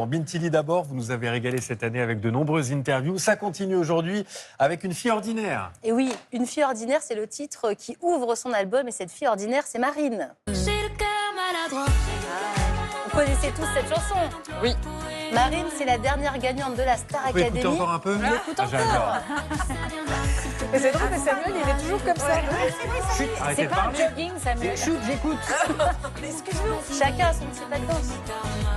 Bintili d'abord, vous nous avez régalé cette année avec de nombreuses interviews. Ça continue aujourd'hui avec Une fille ordinaire. Et oui, Une fille ordinaire, c'est le titre qui ouvre son album. Et cette fille ordinaire, c'est Marine. J'ai le cœur maladroit. Vous connaissez tous cette chanson? Oui. Marine, c'est la dernière gagnante de la Star Vous pouvez Academy. écouter encore un peu? Écoute encore. J'adore. Mais c'est drôle, mais Samuel, il est toujours comme ça. Chut, arrêtez C'est de pas un parler. jogging, Samuel. Chut, j'écoute. Excuse-nous. Chacun a son petit pas de danse.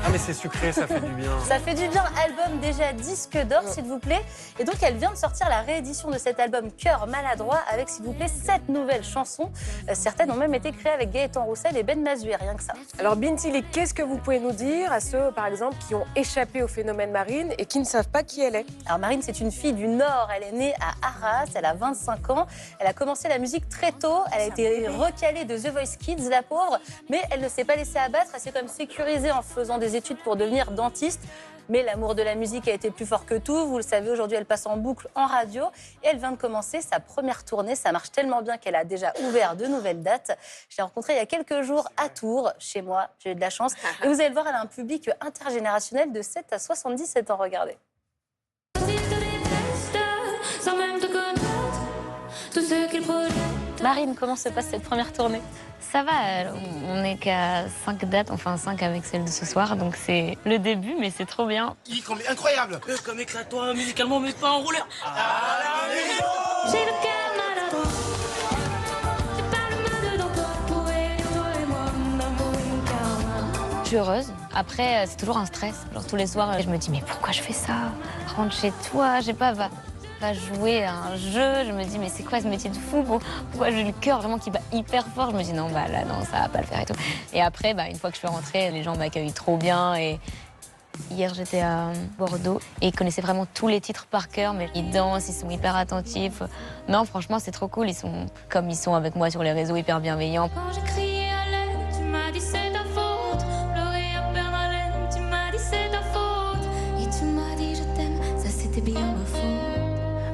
Ah mais c'est sucré, ça fait du bien. Ça fait du bien. Album déjà disque d'or, s'il vous plaît. Et donc, elle vient de sortir la réédition de cet album Cœur maladroit avec, s'il vous plaît, 7 nouvelles chansons. Certaines ont même été créées avec Gaëtan Roussel et Ben Mazué, rien que ça. Alors, Bintili, qu'est-ce que vous pouvez nous dire à ceux, par exemple, qui ont échappé au phénomène Marine et qui ne savent pas qui elle est? Alors Marine, c'est une fille du Nord. Elle est née à Arras, elle a 25 ans. Elle a commencé la musique très tôt. Elle a été recalée de The Voice Kids, la pauvre. Mais elle ne s'est pas laissée abattre. Elle s'est quand même sécurisée en faisant des études pour devenir dentiste. Mais l'amour de la musique a été plus fort que tout. Vous le savez, aujourd'hui, elle passe en boucle en radio. Et elle vient de commencer sa première tournée. Ça marche tellement bien qu'elle a déjà ouvert de nouvelles dates. Je l'ai rencontrée il y a quelques jours à Tours, chez moi. J'ai eu de la chance. Et vous allez le voir, elle a un public intergénérationnel de 7 à 77 ans. Regardez. Sans même te connaître, tout ce qu'ils projettent. Marine, comment se passe cette première tournée? Ça va, on n'est qu'à 5 dates, enfin 5 avec celle de ce soir, donc c'est le début, mais c'est trop bien. Incroyable. Comme éclate-toi musicalement, mais pas en rouleur. J'ai le cœur maladroit. Tu parles mal dedans, toi et moi, mon amour, mon karma. Je suis heureuse. Après, c'est toujours un stress. Genre tous les soirs, je me dis, mais pourquoi je fais ça? Rentre chez toi, je sais pas, va jouer à un jeu. Je me dis, mais c'est quoi ce métier de fou? Pourquoi j'ai le cœur vraiment qui bat hyper fort? Je me dis, non, bah là, non, ça va pas le faire et tout. Et après, une fois que je suis rentrée, les gens m'accueillent trop bien. Et hier, j'étais à Bordeaux et ils connaissaient vraiment tous les titres par cœur, mais ils dansent, ils sont hyper attentifs. Non, franchement, c'est trop cool. Ils sont comme ils sont avec moi sur les réseaux, hyper bienveillants. Quand j'ai crié à l'aide, tu m'as dit c'est ta faute. Pleurer à perdre haleine, tu m'as dit c'est ta faute. Et tu m'as dit je t'aime, ça c'était bien ma faute.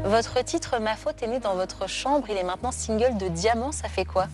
Votre titre, Ma faute, est né dans votre chambre. Il est maintenant single de diamant. Ça fait quoi?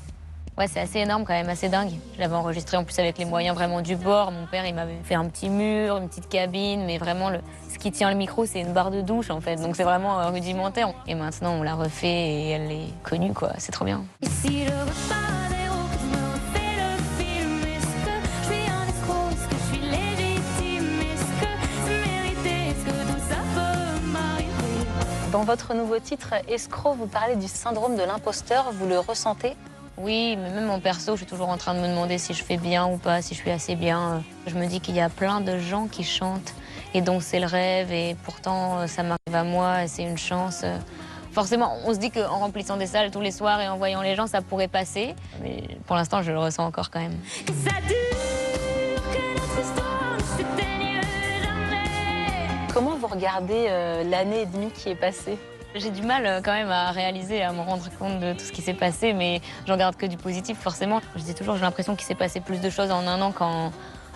Ouais, c'est assez énorme quand même, assez dingue. Je l'avais enregistré en plus avec les moyens vraiment du bord. Mon père, il m'avait fait un petit mur, une petite cabine, mais vraiment, ce qui tient le micro, c'est une barre de douche en fait. Donc c'est vraiment rudimentaire. Et maintenant, on l'a refait et elle est connue, quoi. C'est trop bien. Et si je repars des roues, que je me refais le film, est-ce que je suis un escroc, est-ce que je suis légitime, est-ce que c'est mérité, est-ce que tout ça peut m'arriver? Dans votre nouveau titre, Escroc, vous parlez du syndrome de l'imposteur. Vous le ressentez? Oui, mais même en perso, je suis toujours en train de me demander si je fais bien ou pas, si je suis assez bien. Je me dis qu'il y a plein de gens qui chantent et dont c'est le rêve et pourtant ça m'arrive à moi et c'est une chance. Forcément, on se dit qu'en remplissant des salles tous les soirs et en voyant les gens, ça pourrait passer. Mais pour l'instant, je le ressens encore quand même. Et ça dure que notre histoire ne s'éteigne jamais. Comment vous regardez l'année et demie qui est passée? J'ai du mal quand même à réaliser, à me rendre compte de tout ce qui s'est passé, mais j'en garde que du positif forcément. Je dis toujours, j'ai l'impression qu'il s'est passé plus de choses en un an qu'en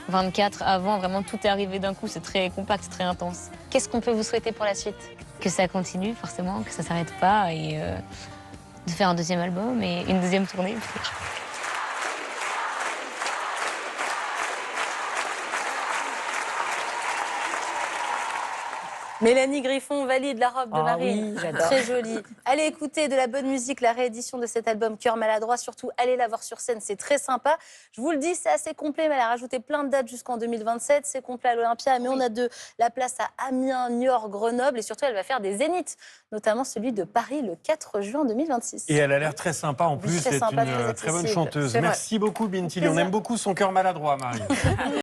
24 avant. Vraiment, tout est arrivé d'un coup, c'est très compact, c'est très intense. Qu'est-ce qu'on peut vous souhaiter pour la suite? Que ça continue forcément, que ça s'arrête pas et de faire un deuxième album et une deuxième tournée. Mélanie Griffon valide la robe de Ah Marine. oui, j'adore. Très jolie. Allez écouter de la bonne musique, la réédition de cet album Cœur maladroit. Surtout, allez la voir sur scène, c'est très sympa. Je vous le dis, c'est assez complet, mais elle a rajouté plein de dates jusqu'en 2027. C'est complet à l'Olympia, mais on a de la place à Amiens, Niort, Grenoble. Et surtout, elle va faire des zéniths, notamment celui de Paris le 4 juin 2026. Et elle a l'air très sympa en plus. Très C'est sympa, une très très bonne accessible. chanteuse. C'est vrai. Merci beaucoup, Bintili. On aime beaucoup son cœur maladroit, Marie.